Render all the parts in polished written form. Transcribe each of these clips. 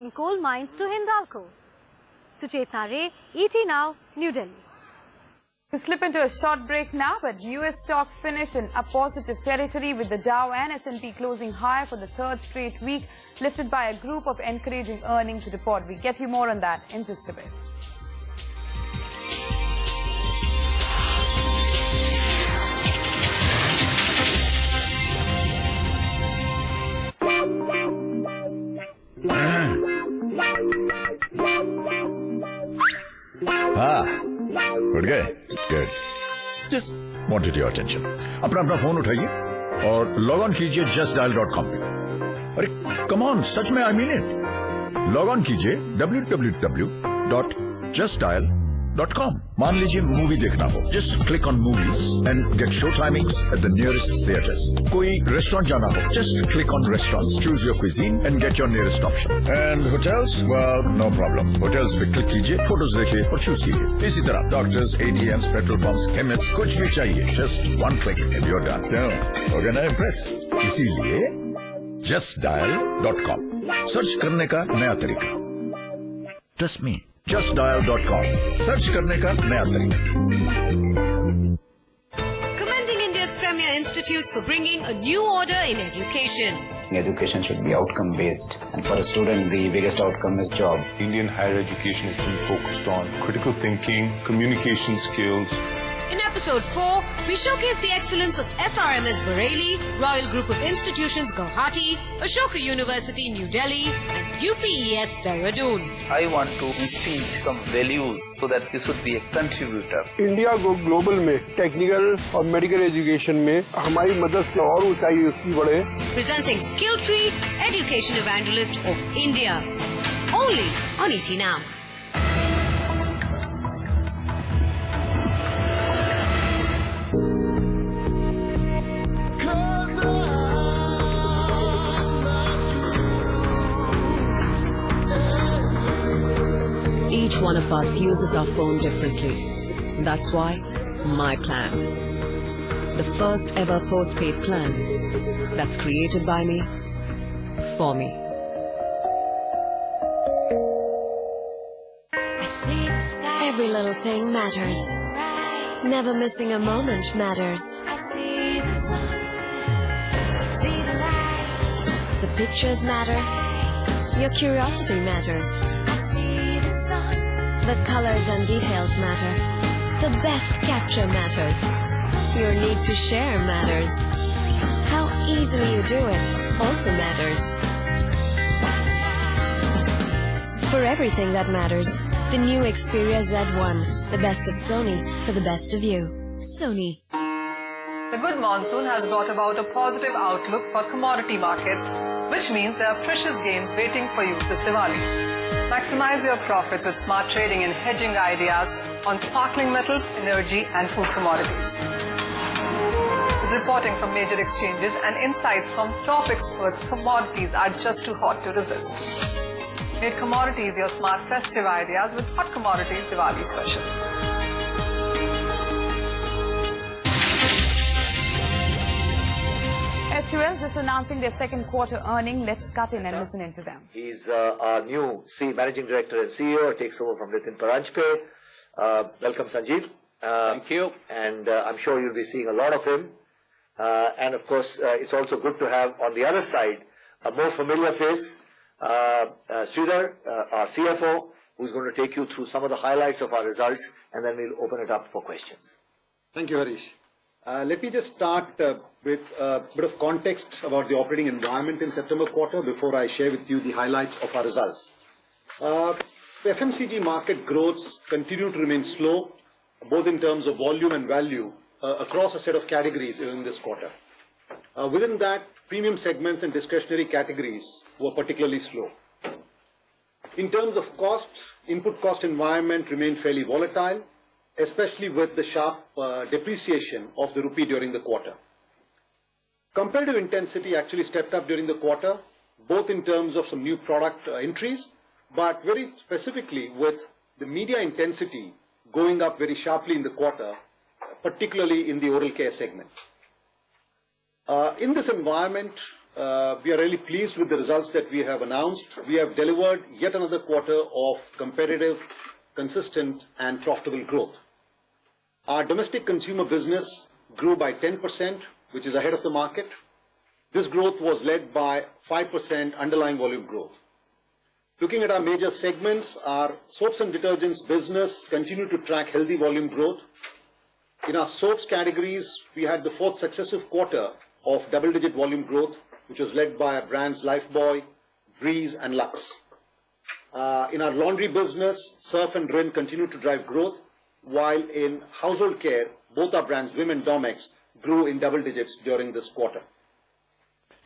from coal mines to Hindalco. Suchetna Ray, ET Now, New Delhi. We slip into a short break now, but US stock finished in a positive territory with the Dow and S&P closing higher for the third straight week, lifted by a group of encouraging earnings report. We get you more on that in just a bit. उठ गए? Good. Just wanted your attention. अपना phone उठाइए और log on कीजिए justdial.com पे. अरे come on, सच में I mean it. Log on कीजिए www.justdial.com. मान लीजिए मूवी देखना हो, just click on movies and get show timings at the nearest theaters. कोई रेस्टोरेंट जाना हो, just click on restaurants, choose your cuisine and get your nearest option. And hotels, well, no problem. Hotels पे click कीजिए, photos देखिए और choose कीजिए. इसी तरह doctors, ATMs, petrol pumps, chemists, कुछ भी चाहिए, just one click and you're done. हो गया ना impress? इसीलिए justdial.com सर्च करने का नया तरीका. Trust me. justdial.com सर्च करने का नया तरीका. Commending India's premier institutes for bringing a new order in education. Education should be outcome based, and for a student the biggest outcome is job. Indian higher education has been focused on critical thinking, communication skills. In episode 4, we showcase the excellence of SRMS Bareilly, Royal Group of Institutions Guwahati, Ashoka University New Delhi, and UPES Dehradun. I want to instill some values so that we should be a contributor. India को global में technical और medical education में हमारी मदद से और ऊंचाई उसकी बढ़े. Presenting Skill Tree, Education Evangelist of India. Only on ET Now. Each one of us uses our phone differently. That's why my plan. The first ever postpaid plan that's created by me, for me. Every little thing matters. Never missing a moment matters. The pictures matter. Your curiosity matters. The colors and details matter. The best capture matters. Your need to share matters. How easily you do it also matters. For everything that matters, the new Xperia Z1, the best of Sony for the best of you. Sony. The good monsoon has brought about a positive outlook for commodity markets, which means there are precious gains waiting for you this Diwali. Maximize your profits with smart trading and hedging ideas on sparkling metals, energy and food commodities. With reporting from major exchanges and insights from top experts, commodities are just too hot to resist. Make commodities your smart festive ideas with Hot Commodities Diwali Special. HUL just announcing their second quarter earning. Let's cut in and listen into them. He's our new Managing Director and CEO, takes over from Nitin Paranjpe. Welcome, Sanjeev. Thank you. And I'm sure you'll be seeing a lot of him. And of course, it's also good to have on the other side a more familiar face, Sridhar, our CFO, who's going to take you through some of the highlights of our results, and then we'll open it up for questions. Thank you, Harish. Let me just start with a bit of context about the operating environment in September quarter before I share with you the highlights of our results. The FMCG market growths continue to remain slow, both in terms of volume and value, across a set of categories in this quarter. Within that, premium segments and discretionary categories were particularly slow. In terms of costs, input cost environment remained fairly volatile, especially with the sharp depreciation of the rupee during the quarter. Competitive intensity actually stepped up during the quarter, both in terms of some new product entries, but very specifically with the media intensity going up very sharply in the quarter, particularly in the oral care segment. In this environment, we are really pleased with the results that we have announced. We have delivered yet another quarter of competitive, consistent and profitable growth. Our domestic consumer business grew by 10%, which is ahead of the market. This growth was led by 5% underlying volume growth. Looking at our major segments, our soaps and detergents business continued to track healthy volume growth. In our soaps categories, we had the fourth successive quarter of double-digit volume growth, which was led by our brands Lifebuoy, Breeze and Lux. In our laundry business, Surf and Rin continued to drive growth, while in household care, both our brands Vim and Domex grew in double digits during this quarter.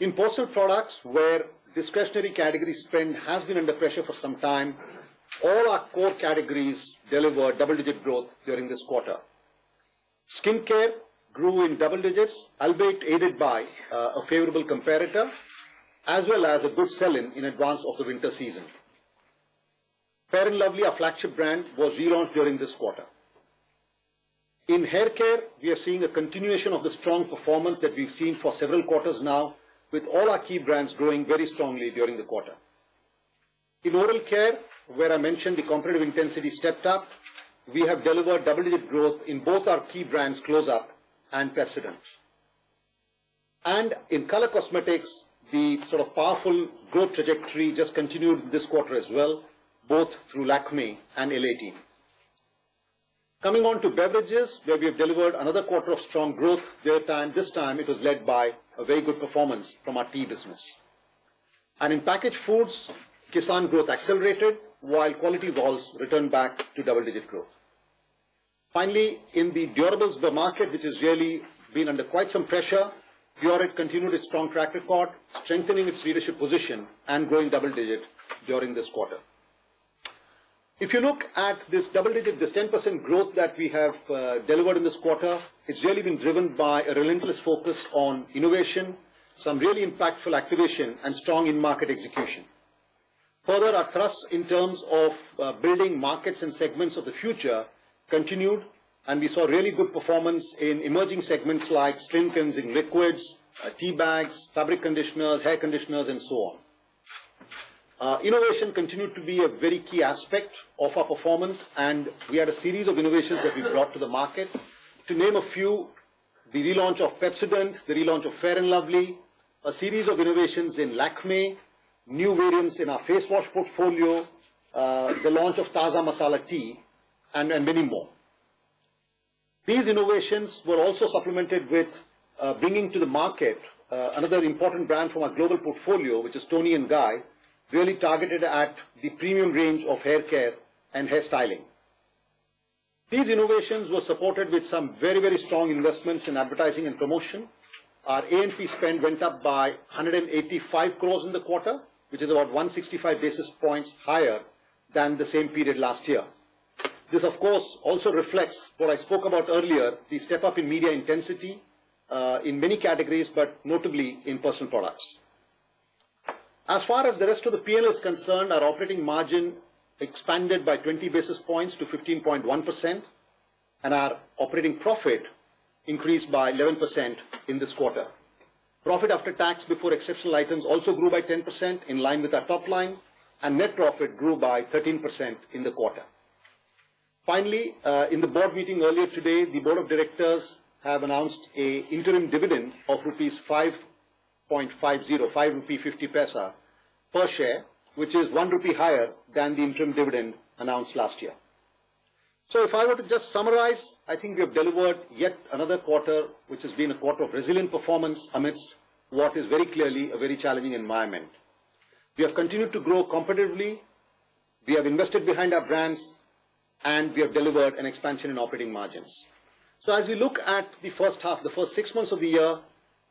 In personal products, where discretionary category spend has been under pressure for some time, all our core categories delivered double-digit growth during this quarter. Skincare grew in double digits, albeit aided by a favorable comparator, as well as a good sell-in in advance of the winter season. Fair & Lovely, our flagship brand, was relaunched during this quarter. In hair care, we are seeing a continuation of the strong performance that we've seen for several quarters now, with all our key brands growing very strongly during the quarter. In oral care, where I mentioned the competitive intensity stepped up, we have delivered double-digit growth in both our key brands, Close-Up and Pepsodent. And in color cosmetics, the sort of powerful growth trajectory just continued this quarter as well, both through Lakme and L18. Coming on to beverages, where we have delivered another quarter of strong growth. This time it was led by a very good performance from our tea business. And in packaged foods, Kisan growth accelerated, while quality balls returned back to double-digit growth. Finally, in the durables, the market, which has really been under quite some pressure, Pureit continued its strong track record, strengthening its leadership position and growing double-digit during this quarter. If you look at this double-digit, this 10% growth that we have delivered in this quarter, it's really been driven by a relentless focus on innovation, some really impactful activation and strong in-market execution. Further, our thrust in terms of building markets and segments of the future continued, and we saw really good performance in emerging segments like skin cleansing liquids, tea bags, fabric conditioners, hair conditioners and so on. Innovation continued to be a very key aspect of our performance, and we had a series of innovations that we brought to the market. To name a few, the relaunch of Pepsodent, the relaunch of Fair & Lovely, a series of innovations in Lakme, new variants in our face wash portfolio, the launch of Taza Masala tea, and many more. These innovations were also supplemented with bringing to the market another important brand from our global portfolio, which is Toni & Guy, really targeted at the premium range of hair care and hair styling. These innovations were supported with some very, very strong investments in advertising and promotion. Our A&P spend went up by 185 crores in the quarter, which is about 165 basis points higher than the same period last year. This, of course, also reflects what I spoke about earlier, the step up in media intensity in many categories, but notably in personal products. As far as the rest of the P&L is concerned, our operating margin expanded by 20 basis points to 15.1%, and our operating profit increased by 11% in this quarter. Profit after tax before exceptional items also grew by 10% in line with our top line, and net profit grew by 13% in the quarter. Finally, in the board meeting earlier today, the board of directors have announced an interim dividend of rupees 5.50, 5 rupee 50 paisa per share, which is 1 rupee higher than the interim dividend announced last year. So if I were to just summarize, I think we have delivered yet another quarter, which has been a quarter of resilient performance amidst what is very clearly a very challenging environment. We have continued to grow competitively, we have invested behind our brands, and we have delivered an expansion in operating margins. So as we look at the first half, the first 6 months of the year,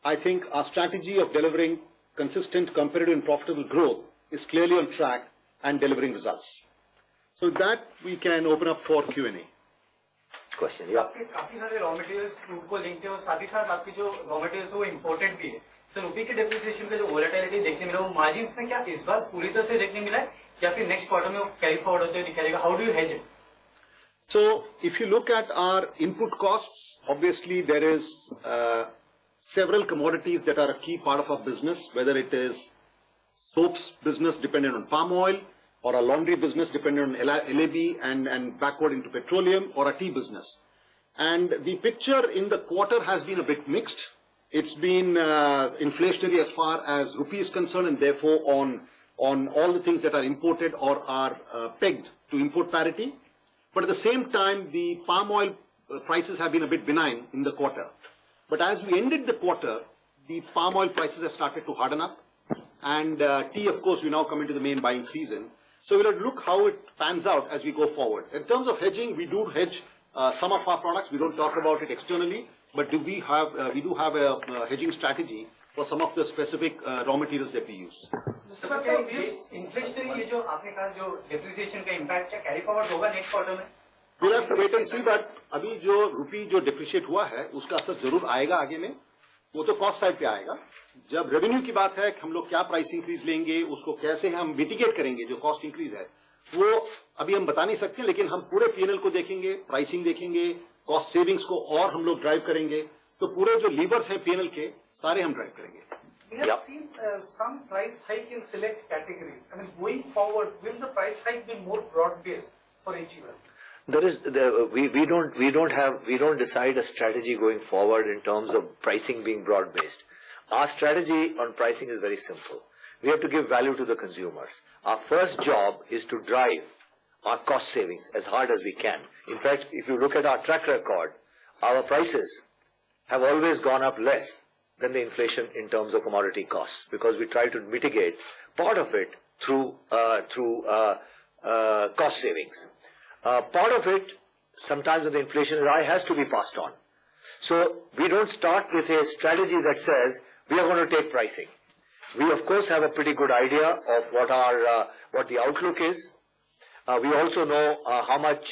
I think our strategy of delivering consistent, competitive and profitable growth is clearly on track and delivering results. So with that, we can open up for Q&A. Question, yeah. काफी सारे raw materials food को link है और साथ ही साथ आपकी जो raw materials वो इम्पोर्टेंट भी है. सर रुपये की डेप्रिसिएशन का जो वोलेटिलिटी देखने मिला वो मार्जिन्स में क्या इस बार पूरी तरह से देखने मिला है या फिर नेक्स्ट क्वार्टर में वो कैरी फॉरवर्ड होते हुए दिखाएगा? How do you hedge it? So if you look at our input costs, obviously there is several commodities that are a key part of our business, whether it is soaps business dependent on palm oil, or a laundry business dependent on LAB and backward into petroleum, or a tea business. And the picture in the quarter has been a bit mixed. It's been inflationary as far as rupee is concerned, and therefore on all the things that are imported or are pegged to import parity. But at the same time, the palm oil prices have been a bit benign in the quarter. But as we ended the quarter, the palm oil prices have started to harden up. And tea, of course, we now come into the main buying season. So we'll have to look how it pans out as we go forward. In terms of hedging, we do hedge some of our products. We don't talk about it externally, but we do have a hedging strategy for some of the specific raw materials that we use. Inflationary ये जो आपने कहा जो depreciation का impact है carry forward होगा next quarter में? We'll have to wait and see, but अभी जो रुपी जो depreciate हुआ है उसका असर जरूर आएगा आगे में. वो तो cost side पे आएगा. जब रेवेन्यू की बात है कि हम लोग क्या प्राइस इंक्रीज लेंगे, उसको कैसे हम मिटिगेट करेंगे जो कॉस्ट इंक्रीज है, वो अभी हम बता नहीं सकते, लेकिन हम पूरे पीएनएल को देखेंगे, प्राइसिंग देखेंगे, कॉस्ट सेविंग्स को और हम लोग ड्राइव करेंगे, तो पूरे जो लीवर्स हैं पीएनएल के सारे हम ड्राइव करेंगे. We have seen some price hike in select categories. I mean, going forward, will the price hike be more broad-based for HUL? We don't decide a strategy going forward in terms of pricing being broad-based. Our strategy on pricing is very simple. We have to give value to the consumers. Our first job is to drive our cost savings as hard as we can. In fact, if you look at our track record, our prices have always gone up less than the inflation in terms of commodity costs, because we try to mitigate part of it through cost savings. Part of it, sometimes when the inflation is high, has to be passed on. So we don't start with a strategy that says we are going to take pricing. We of course have a pretty good idea of what the outlook is. We also know how much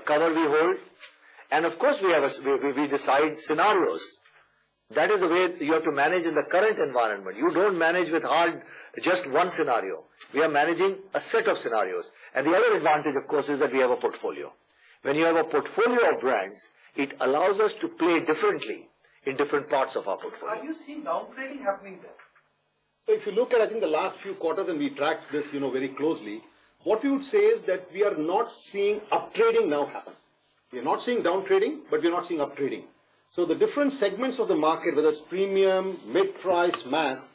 cover we hold, and of course we decide scenarios. That is the way you have to manage in the current environment. You don't manage with just one scenario. We are managing a set of scenarios. And the other advantage, of course, is that we have a portfolio. When you have a portfolio of brands, it allows us to play differently in different parts of our portfolio. Are you seeing downtrading happening there? So if you look at, I think, the last few quarters, and we track this, very closely, what we would say is that we are not seeing uptrading now happen. We are not seeing downtrading, but we are not seeing uptrading. So the different segments of the market, whether it's premium, mid-price, mass,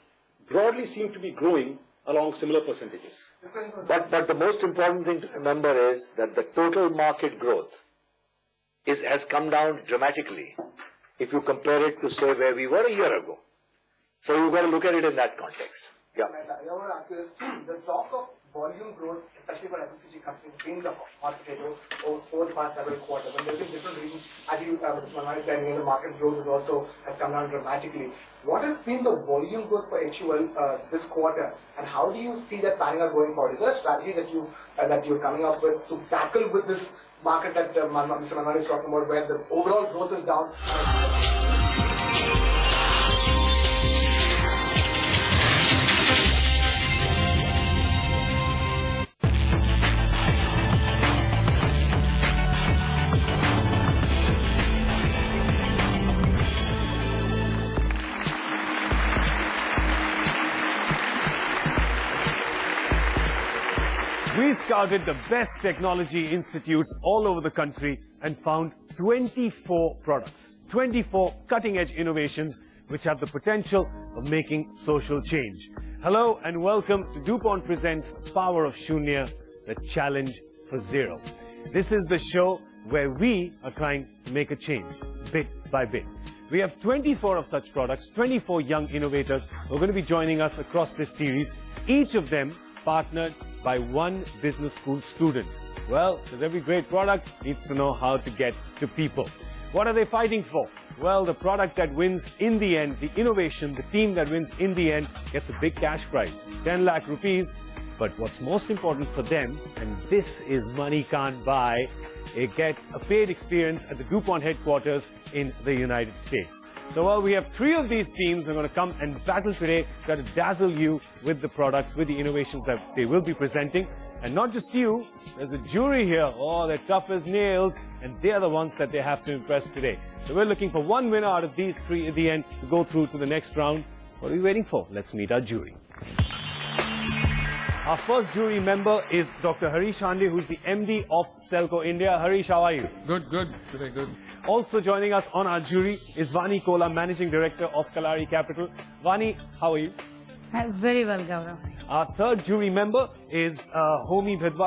broadly seem to be growing along similar percentages. But the most important thing to remember is that the total market growth has come down dramatically if you compare it to, say, where we were a year ago. So you've got to look at it in that context. Yeah. I want to ask you this. The talk of volume growth, especially for FMCG companies, being the hot potato over the past several quarters. And there have been different reasons. As you, Mr. Manwani said, the market growth has come down dramatically. What has been the volume growth for HUL this quarter, and how do you see that panning out going forward? Is there a strategy that you're coming up with to tackle with this market that Mr. Manwani is talking about, where the overall growth is down? We scouted the best technology institutes all over the country and found 24 products, 24 cutting-edge innovations which have the potential of making social change. Hello and welcome to DuPont Presents Power of Shunya, the challenge for zero. This is the show where we are trying to make a change, bit by bit. We have 24 of such products, 24 young innovators who are going to be joining us across this series, each of them partnered by one business school student. Well, because every great product needs to know how to get to people. What are they fighting for? Well, the product that wins in the end, the innovation, the team that wins in the end gets a big cash prize, 10 lakh rupees. But what's most important for them, and this is money can't buy, they get a paid experience at the DuPont headquarters in the United States. So we have 3 of these teams who are going to come and battle today, try to dazzle you with the products, with the innovations that they will be presenting. And not just you, there's a jury here. Oh, they're tough as nails, and they're the ones that they have to impress today. So we're looking for one winner out of these 3 at the end to go through to the next round. What are we waiting for? Let's meet our jury. Our first jury member is Dr. Harish Hande, who's the MD of Selco India. Harish, how are you? Good, today good. Also joining us on our jury is Vani Kola, Managing Director of Kalari Capital. Vani, how are you? Very well, Gaurav. Our third jury member is Homi Bhidwa.